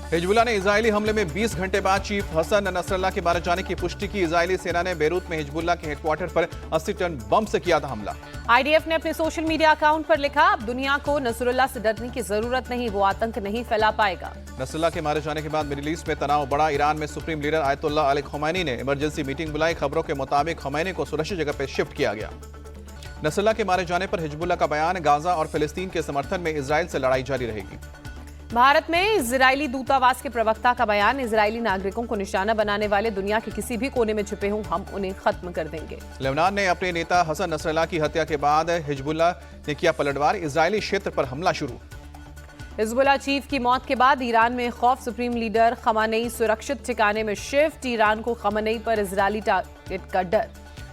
Hezbollah ने Israeli हमले में 20 घंटे बाद चीफ हसन नसरल्लाह के मारे जाने की पुष्टि की। इजरायली सेना ने बेरूत में हिजबुल्लाह के हेडक्वार्टर पर 80 टन बम से किया था हमला। आईडीएफ ने अपने सोशल मीडिया अकाउंट पर लिखा, अब दुनिया को नसरुल्लाह से डरने की जरूरत नहीं, वो आतंक नहीं फैला पाएगा। नसरुल्लाह के मारे जाने के बाद मिडिल ईस्ट में तनाव बढ़ा। ईरान में सुप्रीम लीडर आयतुल्लाह अली खमैनी ने इमरजेंसी मीटिंग बुलाई। खबरों के मुताबिक खमैनी को सुरक्षित जगह पर शिफ्ट किया गया। नसरुल्लाह के मारे जाने पर हिजबुल्लाह का बयान, गाजा और फिलिस्तीन के समर्थन में इजराइल से लड़ाई जारी रहेगी। भारत में इजरायली दूतावास के प्रवक्ता का बयान, इजरायली नागरिकों को निशाना बनाने वाले दुनिया के किसी भी कोने में छुपे हों, हम उन्हें खत्म कर देंगे। लेबनान ने अपने नेता हसन नसरल्लाह की हत्या के बाद हिजबुल्लाह ने किया पलटवार, इजरायली क्षेत्र पर हमला शुरू। हिजबुल्लाह चीफ की मौत के बाद ईरान में खौफ, सुप्रीम लीडर खमेनी सुरक्षित ठिकाने में शिफ्ट, ईरान को खमेनी पर इजरायली टारगेट का डर।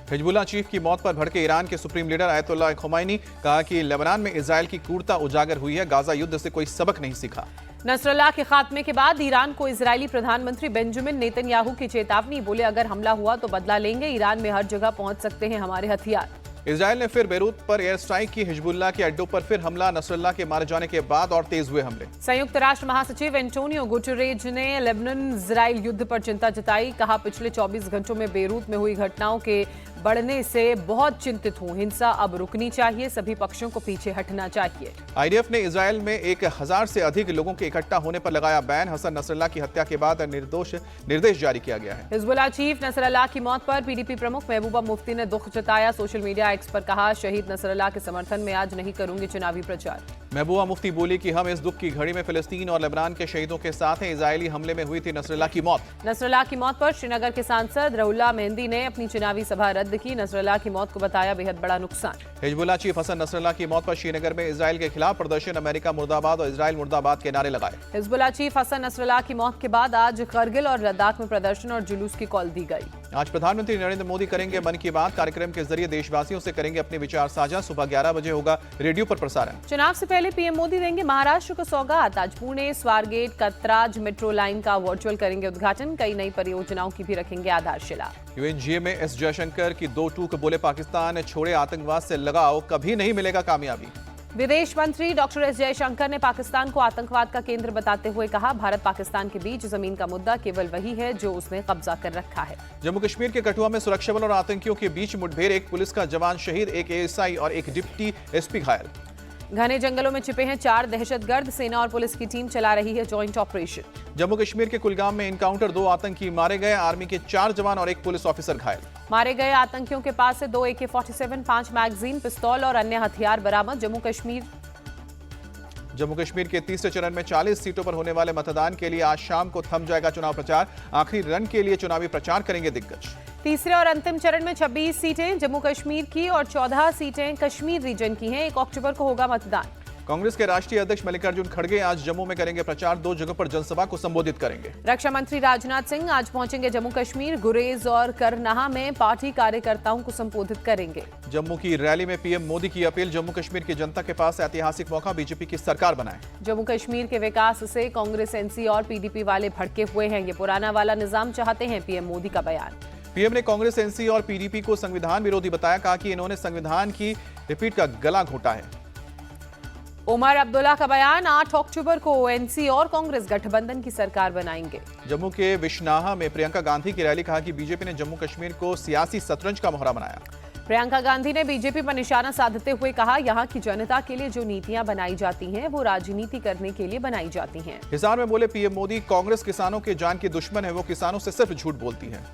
हिजबुल्लाह चीफ की मौत पर भड़के ईरान के सुप्रीम लीडर आयतुल्लाह खमैनी, कहा कि लेबनान में इजराइल की क्रूरता उजागर हुई है, गाजा युद्ध से कोई सबक नहीं सीखा। नसरल्लाह के खात्मे के बाद ईरान को इजरायली प्रधानमंत्री बेंजामिन नेतन्याहू की चेतावनी, बोले अगर हमला हुआ तो बदला लेंगे, ईरान में हर जगह पहुंच सकते हैं हमारे हथियार। इजराइल ने फिर बेरूत पर एयर स्ट्राइक की। हिजबुल्लाह के अड्डों पर फिर हमला। नसरल्लाह के मारे जाने के बाद और तेज हुए हमले। संयुक्त राष्ट्र महासचिव एंटोनियो गुटेरेज ने लेबनान इजराइल युद्ध पर चिंता जताई, कहा पिछले 24 घंटों में बेरूत में हुई घटनाओं के बढ़ने से बहुत चिंतित हूं, हिंसा अब रुकनी चाहिए, सभी पक्षों को पीछे हटना चाहिए। आईडीएफ ने इजराइल में 1000 से अधिक लोगों के इकट्ठा होने पर लगाया बैन। हसन नसरल्लाह की हत्या के बाद निर्देश जारी किया गया है। हिजबुल्लाह चीफ नसरल्लाह की मौत पर पीडीपी प्रमुख महबूबा मुफ्ती ने दुख जताया। सोशल मीडिया एक्स पर कहा, शहीद नसरल्लाह के समर्थन में आज नहीं करूंगी चुनावी प्रचार। महबूबा मुफ्ती बोली कि हम इस दुख की घड़ी में फिलिस्तीन और लेबनान के शहीदों के साथ हैं। इजरायली हमले में हुई थी नसरल्लाह की मौत। नसरल्लाह की मौत पर श्रीनगर के सांसद रहुल्ला मेहंदी ने अपनी चुनावी सभा रद्द की। नसरल्लाह की मौत को बताया बेहद बड़ा नुकसान। हिजबुल्लाह चीफ हसन नसरल्लाह की मौत पर श्रीनगर में इजराइल के खिलाफ प्रदर्शन, अमेरिका मुर्दाबाद और इजराइल मुर्दाबाद के नारे लगाए। हिजबुल्लाह चीफ हसन नसरल्लाह की मौत के बाद आज करगिल और लद्दाख में प्रदर्शन और जुलूस की कॉल दी गई। आज प्रधानमंत्री नरेंद्र मोदी करेंगे मन की बात, कार्यक्रम के जरिए देशवासियों से करेंगे अपने विचार साझा। सुबह 11 बजे होगा रेडियो पर प्रसारण। चुनाव से पहले पीएम मोदी देंगे महाराष्ट्र को सौगात। आज पुणे, स्वारगेट, कतराज मेट्रो लाइन का वर्चुअल करेंगे उद्घाटन, कई नई परियोजनाओं की भी रखेंगे आधारशिला। यूएनजीए में एस जयशंकर की 2 टूक, बोले पाकिस्तान छोड़े आतंकवाद से लगाओ, कभी नहीं मिलेगा कामयाबी। विदेश मंत्री डॉक्टर एस जयशंकर ने पाकिस्तान को आतंकवाद का केंद्र बताते हुए कहा, भारत पाकिस्तान के बीच जमीन का मुद्दा केवल वही है जो उसने कब्जा कर रखा है। जम्मू कश्मीर के कठुआ में सुरक्षा बल और आतंकियों के बीच मुठभेड़, एक पुलिस का जवान शहीद, एक एएसआई और एक डिप्टी एसपी घायल। घने जंगलों में छिपे हैं 4 दहशतगर्द, सेना और पुलिस की टीम चला रही है जॉइंट ऑपरेशन। जम्मू कश्मीर के कुलगाम में इनकाउंटर, 2 आतंकी मारे गए, आर्मी के 4 जवान और 1 पुलिस ऑफिसर घायल। मारे गए आतंकियों के पास से 2 AK-47, 5 मैगजीन, पिस्तौल और अन्य हथियार बरामद। जम्मू कश्मीर के तीसरे चरण में 40 सीटों पर होने वाले मतदान के लिए आज शाम को थम जाएगा चुनाव प्रचार। आखिरी रन के लिए चुनावी प्रचार करेंगे दिग्गज। तीसरे और अंतिम चरण में 26 सीटें जम्मू कश्मीर की और 14 सीटें कश्मीर रीजन की हैं। 1 अक्टूबर को होगा मतदान। कांग्रेस के राष्ट्रीय अध्यक्ष मल्लिकार्जुन खड़गे आज जम्मू में करेंगे प्रचार, 2 जगहों पर जनसभा को संबोधित करेंगे। रक्षा मंत्री राजनाथ सिंह आज पहुंचेंगे जम्मू कश्मीर, गुरेज और करनाहा में पार्टी कार्यकर्ताओं को संबोधित करेंगे। जम्मू की रैली में पीएम मोदी की अपील, जम्मू कश्मीर की जनता के पास ऐतिहासिक मौका, बीजेपी की सरकार बनाए। जम्मू कश्मीर के विकास से कांग्रेस, एनसी और पीडीपी वाले भड़के हुए हैं, ये पुराना वाला निजाम चाहते हैं, पीएम मोदी का बयान। पीएम ने कांग्रेस, एनसी और पीडीपी को संविधान विरोधी बताया, कहा कि इन्होंने संविधान की रिपीट का गला घोटा है। उमर अब्दुल्ला का बयान, 8 अक्टूबर को एनसी और कांग्रेस गठबंधन की सरकार बनाएंगे। जम्मू के विश्नाहा में प्रियंका गांधी की रैली, कहा कि बीजेपी ने जम्मू कश्मीर को सियासी शतरंज का मोहरा बनाया। प्रियंका गांधी ने बीजेपी पर निशाना साधते हुए कहा, यहां की जनता के लिए जो नीतियां बनाई जाती हैं वो राजनीति करने के लिए बनाई जाती हैं। हिसार में बोले पीएम मोदी, कांग्रेस किसानों के जान की दुश्मन है, वो किसानों से सिर्फ झूठ बोलती है।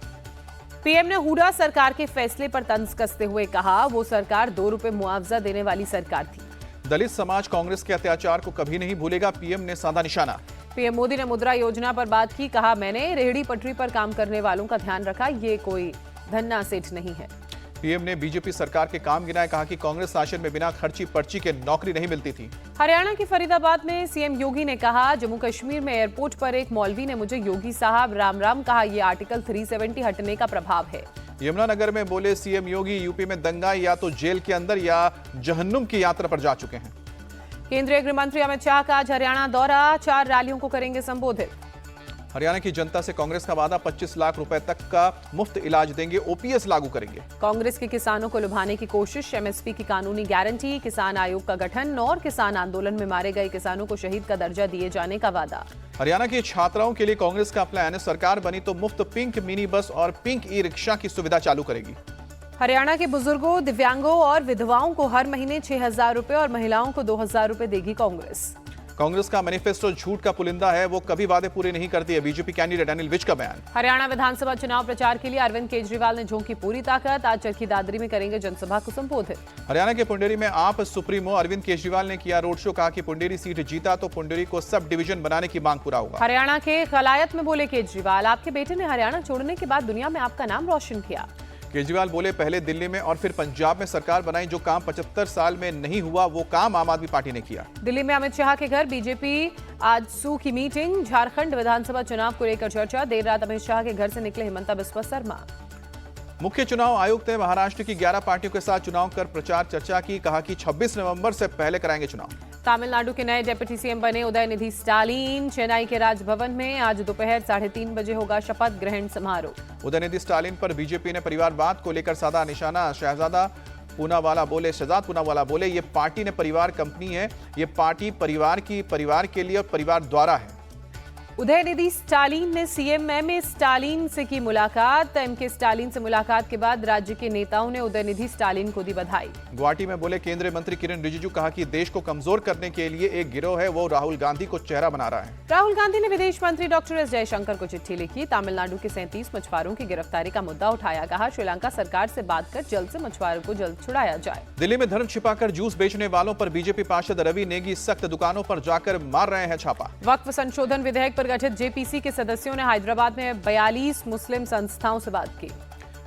पीएम ने हुडा सरकार के फैसले पर तंज कसते हुए कहा, वो सरकार 2 रुपए मुआवजा देने वाली सरकार थी। दलित समाज कांग्रेस के अत्याचार को कभी नहीं भूलेगा, पीएम ने साधा निशाना। पीएम मोदी ने मुद्रा योजना पर बात की, कहा मैंने रेहड़ी पटरी पर काम करने वालों का ध्यान रखा, ये कोई धन्ना सेठ नहीं है। पीएम ने बीजेपी सरकार के काम गिनाए, कहा कि कांग्रेस शासन में बिना खर्ची पर्ची के नौकरी नहीं मिलती थी। हरियाणा के फरीदाबाद में सीएम योगी ने कहा, जम्मू कश्मीर में एयरपोर्ट पर एक मौलवी ने मुझे योगी साहब राम राम कहा, ये आर्टिकल 370 हटने का प्रभाव है। यमुनानगर में बोले सीएम योगी, यूपी में दंगा या तो जेल के अंदर या जहन्नुम की यात्रा पर जा चुके हैं। केंद्रीय गृह मंत्री अमित शाह का आज हरियाणा दौरा, 4 रैलियों को करेंगे संबोधित। हरियाणा की जनता से कांग्रेस का वादा 25 लाख रुपए तक का मुफ्त इलाज देंगे, ओपीएस लागू करेंगे। कांग्रेस के किसानों को लुभाने की कोशिश, एमएसपी की कानूनी गारंटी, किसान आयोग का गठन और किसान आंदोलन में मारे गए किसानों को शहीद का दर्जा दिए जाने का वादा। हरियाणा की छात्राओं के लिए कांग्रेस का प्लान, सरकार बनी तो मुफ्त पिंक मिनी बस और पिंक ई रिक्शा की सुविधा चालू करेगी। हरियाणा के बुजुर्गों, दिव्यांगों और विधवाओं को हर महीने 6,000 रुपए और महिलाओं को 2,000 रुपए देगी कांग्रेस। कांग्रेस का मैनिफेस्टो झूठ का पुलिंदा है, वो कभी वादे पूरे नहीं करती है, बीजेपी कैंडिडेट अनिल विज का बयान। हरियाणा विधानसभा चुनाव प्रचार के लिए अरविंद केजरीवाल ने झोंकी पूरी ताकत, आज चरखी दादरी में करेंगे जनसभा को संबोधित। हरियाणा के पुंडेरी में आप सुप्रीमो अरविंद केजरीवाल ने किया रोड शो, कहा कि पुंडेरी सीट जीता तो पुंडेरी को सब डिवीजन बनाने की मांग पूरा होगा। हरियाणा के खलायत में बोले केजरीवाल, आपके बेटे ने हरियाणा छोड़ने के बाद दुनिया में आपका नाम रोशन किया। केजरीवाल बोले, पहले दिल्ली में और फिर पंजाब में सरकार बनाई, जो काम 75 साल में नहीं हुआ वो काम आम आदमी पार्टी ने किया। दिल्ली में अमित शाह के घर बीजेपी आजसू की मीटिंग, झारखंड विधानसभा चुनाव को लेकर चर्चा, देर रात अमित शाह के घर से निकले हिमंता बिस्वा शर्मा। मुख्य चुनाव आयुक्त ने महाराष्ट्र की 11 पार्टियों के साथ चुनाव कर प्रचार चर्चा की, कहा कि 26 नवंबर से पहले कराएंगे चुनाव। तमिलनाडु के नए डिप्टी सीएम बने उदयनिधि स्टालिन, चेन्नई के राजभवन में आज दोपहर 3:30 बजे होगा शपथ ग्रहण समारोह। उदयनिधि स्टालिन पर बीजेपी ने परिवारवाद को लेकर साधा निशाना, शहजाद पूनावाला बोले ये पार्टी ने परिवार कंपनी है, ये पार्टी परिवार के लिए और परिवार द्वारा है। उदयनिधि स्टालिन ने सीएम एमए स्टालिन से की मुलाकात, एमके स्टालिन से मुलाकात के बाद राज्य के नेताओं ने उदयनिधि स्टालिन को दी बधाई। गुवाहाटी में बोले केंद्रीय मंत्री किरण रिजिजू, कहा कि देश को कमजोर करने के लिए एक गिरोह है, वो राहुल गांधी को चेहरा बना रहा है। राहुल गांधी ने विदेश मंत्री डॉक्टर एस जयशंकर को चिट्ठी लिखी, तमिलनाडु के 37 मछुआरों की गिरफ्तारी का मुद्दा उठाया, कहा श्रीलंका सरकार से बात कर जल्द से मछुआरों को जल्द छुड़ाया जाए। दिल्ली में धर्म छिपाकर जूस बेचने वालों पर बीजेपी पार्षद रवि नेगी सख्त, दुकानों पर जाकर मार रहे हैं छापा। वक्फ संशोधन विधेयक पर गठित जेपीसी के सदस्यों ने हैदराबाद में 42 मुस्लिम संस्थाओं से बात की।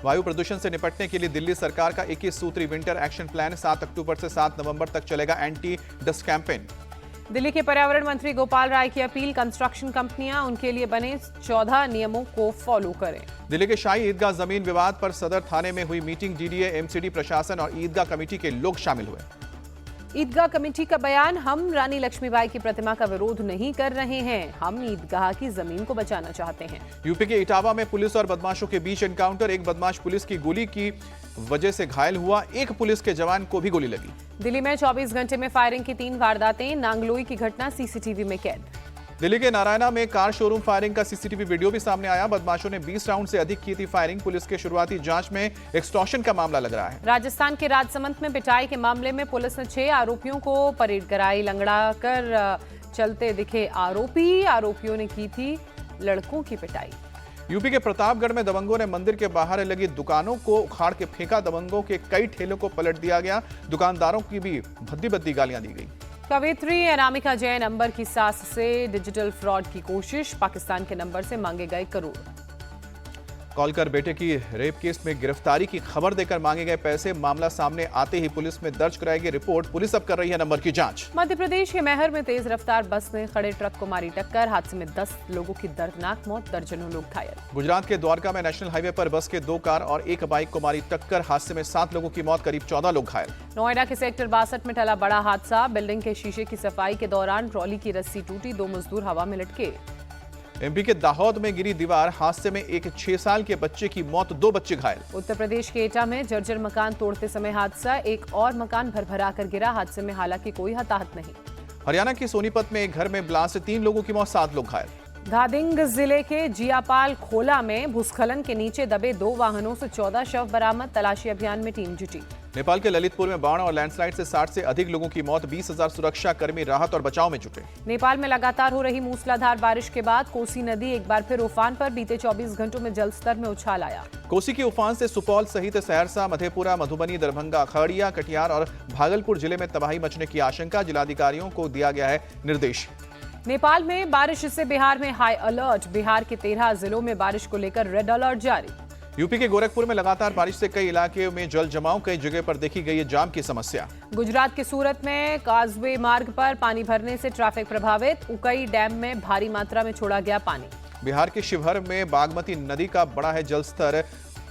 वायु प्रदूषण से निपटने के लिए दिल्ली सरकार का 21 सूत्री विंटर एक्शन प्लान, 7 अक्टूबर से 7 नवंबर तक चलेगा एंटी डस्ट कैंपेन। दिल्ली के पर्यावरण मंत्री गोपाल राय की अपील, कंस्ट्रक्शन कंपनियां उनके लिए बने 14 नियमों को फॉलो करें। दिल्ली के शाही ईदगाह जमीन विवाद पर सदर थाने में हुई मीटिंग, डीडीए, एमसीडी प्रशासन और ईदगाह कमेटी के लोग शामिल हुए। ईदगाह कमेटी का बयान, हम रानी लक्ष्मीबाई की प्रतिमा का विरोध नहीं कर रहे हैं, हम ईदगाह की जमीन को बचाना चाहते हैं। यूपी के इटावा में पुलिस और बदमाशों के बीच एनकाउंटर, एक बदमाश पुलिस की गोली की वजह से घायल हुआ, एक पुलिस के जवान को भी गोली लगी। दिल्ली में 24 घंटे में फायरिंग की 3 वारदातें, नांगलोई की घटना सीसीटीवी में कैद। दिल्ली के नारायणा में कार शोरूम फायरिंग का सीसीटीवी वीडियो भी सामने आया, बदमाशों ने 20 राउंड से अधिक की थी फायरिंग, पुलिस के शुरुआती जांच में एक्सटॉर्शन का मामला लग रहा है। राजस्थान के राजसमंद में पिटाई के मामले में पुलिस ने 6 आरोपियों को परेड कराई, लंगड़ा कर चलते दिखे आरोपियों ने की थी लड़कों की पिटाई। यूपी के प्रतापगढ़ में दबंगों ने मंदिर के बाहर लगी दुकानों को उखाड़ के फेंका, दबंगों के कई ठेलों को पलट दिया गया, दुकानदारों की भी भद्दी गालियां दी गई। कवित्री अनामिका जैन अंबर की सास से डिजिटल फ्रॉड की कोशिश, पाकिस्तान के नंबर से मांगे गए करोड़। कॉल कर बेटे की रेप केस में गिरफ्तारी की खबर देकर मांगे गए पैसे, मामला सामने आते ही पुलिस में दर्ज कराएगी रिपोर्ट, पुलिस अब कर रही है नंबर की जांच। मध्य प्रदेश के मैहर में तेज रफ्तार बस ने खड़े ट्रक को मारी टक्कर, हादसे में 10 लोगों की दर्दनाक मौत, दर्जनों लोग घायल। गुजरात के द्वारका में नेशनल हाईवे पर बस के 2 कार और 1 बाइक को मारी टक्कर, हादसे में 7 लोगों की मौत, करीब 14 लोग घायल। नोएडा के सेक्टर 62 में टला बड़ा हादसा, बिल्डिंग के शीशे की सफाई के दौरान ट्रॉली की रस्सी टूटी, 2 मजदूर हवा में लटके। एमपी के दाहोद में गिरी दीवार, हादसे में एक 6 साल के बच्चे की मौत, 2 बच्चे घायल। उत्तर प्रदेश के एटा में जर्जर मकान तोड़ते समय हादसा, एक और मकान भरभरा कर गिरा, हादसे में हालांकि कोई हताहत नहीं। हरियाणा के सोनीपत में एक घर में ब्लास्ट से 3 लोगों की मौत, 7 लोग घायल। धादिंग जिले के जियापाल खोला में भूस्खलन के नीचे दबे 2 वाहनों से 14 शव बरामद, तलाशी अभियान में टीम जुटी। नेपाल के ललितपुर में बाढ़ और लैंडस्लाइड से 60 से अधिक लोगों की मौत, 20,000 सुरक्षा कर्मी राहत और बचाव में जुटे। नेपाल में लगातार हो रही मूसलाधार बारिश के बाद कोसी नदी एक बार फिर उफान पर, बीते 24 घंटों में जलस्तर में उछाल आया। कोसी के उफान से सुपौल सहित सहरसा, मधेपुरा, मधुबनी, दरभंगा, खगड़िया, कटिहार और भागलपुर जिले में तबाही मचने की आशंका, जिलाधिकारियों को दिया गया है निर्देश। नेपाल में बारिश से बिहार में हाई अलर्ट, बिहार के 13 जिलों में बारिश को लेकर रेड अलर्ट जारी। यूपी के गोरखपुर में लगातार बारिश से कई इलाके में जल जमाव, कई जगह पर देखी गई है जाम की समस्या। गुजरात के सूरत में काजवे मार्ग पर पानी भरने से ट्रैफिक प्रभावित, उकई डैम में भारी मात्रा में छोड़ा गया पानी। बिहार के शिवहर में बागमती नदी का बड़ा है जलस्तर,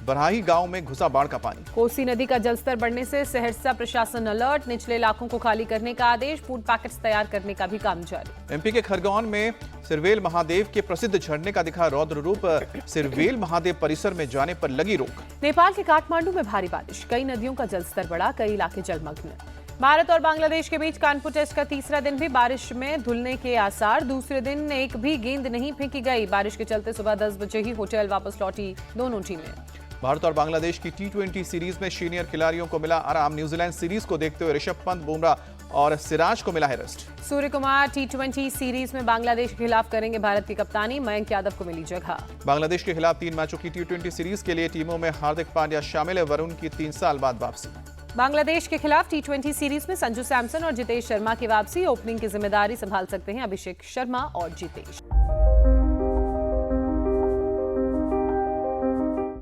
बरहाई गांव में घुसा बाढ़ का पानी। कोसी नदी का जलस्तर बढ़ने से सहरसा प्रशासन अलर्ट, निचले इलाकों को खाली करने का आदेश, फूड पैकेट्स तैयार करने का भी काम जारी। एमपी के खरगोन में सिरवेल महादेव के प्रसिद्ध झरने का दिखा रौद्र रूप, सिरवेल महादेव परिसर में जाने पर लगी रोक। नेपाल के काठमांडू में भारी बारिश, कई नदियों का जलस्तर बढ़ा, कई इलाके जलमग्न। भारत और बांग्लादेश के बीच कानपुर टेस्ट का तीसरा दिन भी बारिश में धुलने के आसार, दूसरे दिन एक भी गेंद नहीं फेंकी गई। बारिश के चलते सुबह 10 बजे ही होटल वापस लौटी दोनों टीमें। भारत और बांग्लादेश की टी20 सीरीज में सीनियर खिलाड़ियों को मिला आराम, न्यूजीलैंड सीरीज को देखते हुए ऋषभ पंत, बुमराह और सिराज को मिला है रेस्ट। सूर्य कुमार टी20 सीरीज में बांग्लादेश के खिलाफ करेंगे भारत की कप्तानी, मयंक यादव को मिली जगह। बांग्लादेश के खिलाफ 3 मैचों की टी20 सीरीज के लिए टीमों में हार्दिक पांड्या शामिल है, वरुण की 3 साल बाद वापसी। बांग्लादेश के खिलाफ टी20 सीरीज में संजू सैमसन और जितेश शर्मा की वापसी, ओपनिंग की जिम्मेदारी संभाल सकते हैं अभिषेक शर्मा और जितेश।